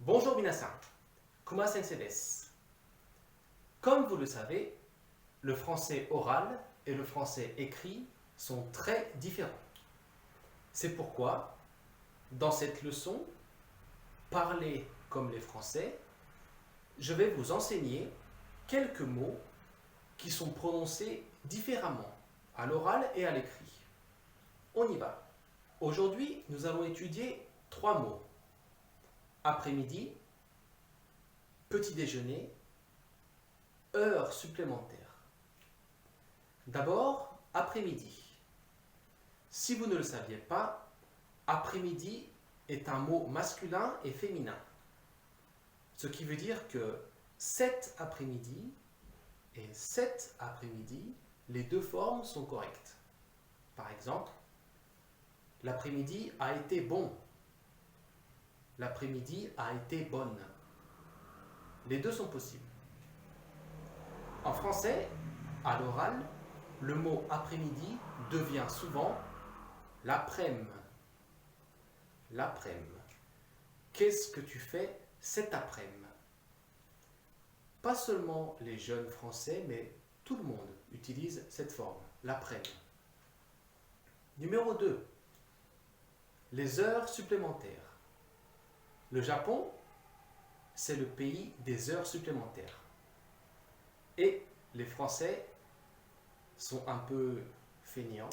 Bonjour minasan, kuma sensei desu. Comme vous le savez, le français oral et le français écrit sont très différents. C'est pourquoi, dans cette leçon, parler comme les Français, je vais vous enseigner quelques mots qui sont prononcés différemment à l'oral et à l'écrit. On y va. Aujourd'hui, nous allons étudier 3 mots. Après-midi, petit déjeuner, heure supplémentaire. D'abord, après-midi. Si vous ne le saviez pas, après-midi est un mot masculin et féminin. Ce qui veut dire que cet après-midi et cet après-midi, les deux formes sont correctes. Par exemple, l'après-midi a été bon. L'après-midi a été bonne. Les deux sont possibles. En français, à l'oral, le mot après-midi devient souvent l'après-midi. L'après-midi. Qu'est-ce que tu fais cet après-midi? Pas seulement les jeunes français, mais tout le monde utilise cette forme, l'après-midi. Numéro 2. Les heures supplémentaires. Le Japon, c'est le pays des heures supplémentaires. Et les Français sont un peu feignants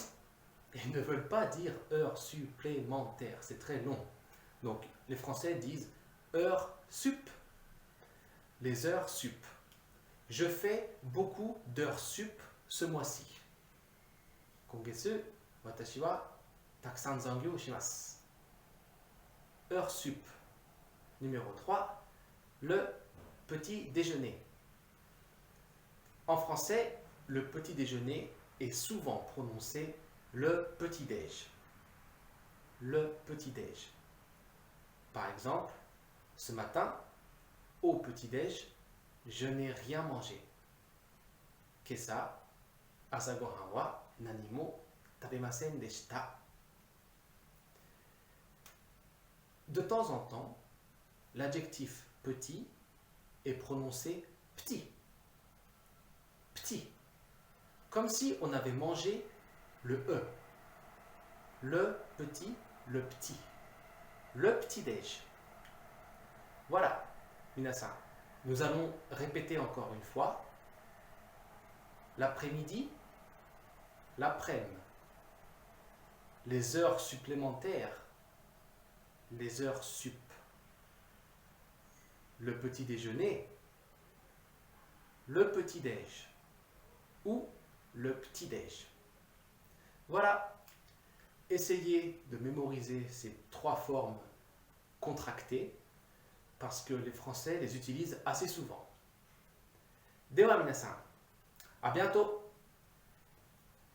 et ne veulent pas dire heures supplémentaires, c'est très long. Donc les Français disent heures sup. Les heures sup. Je fais beaucoup d'heures sup ce mois-ci. Kongetsu, watashi wa takusan zangyou shimasu. Heures sup. Numéro 3, le petit déjeuner. En français, le petit déjeuner est souvent prononcé le petit-déj. Le petit-déj. Par exemple, ce matin, au petit-déj, je n'ai rien mangé. Kesa, asagohan wa nani mo tabemasen deshita. De temps en temps, l'adjectif petit est prononcé petit. Petit. Comme si on avait mangé le E. Le petit, le petit. Le petit-déj. Voilà, minasan. Nous allons répéter encore une fois. L'après-midi, l'après-midi. Les heures supplémentaires, les heures sup. Le petit déjeuner, le petit-déj ou le petit-déj. Voilà, essayez de mémoriser ces 3 formes contractées parce que les Français les utilisent assez souvent. Dewa minasan, à bientôt!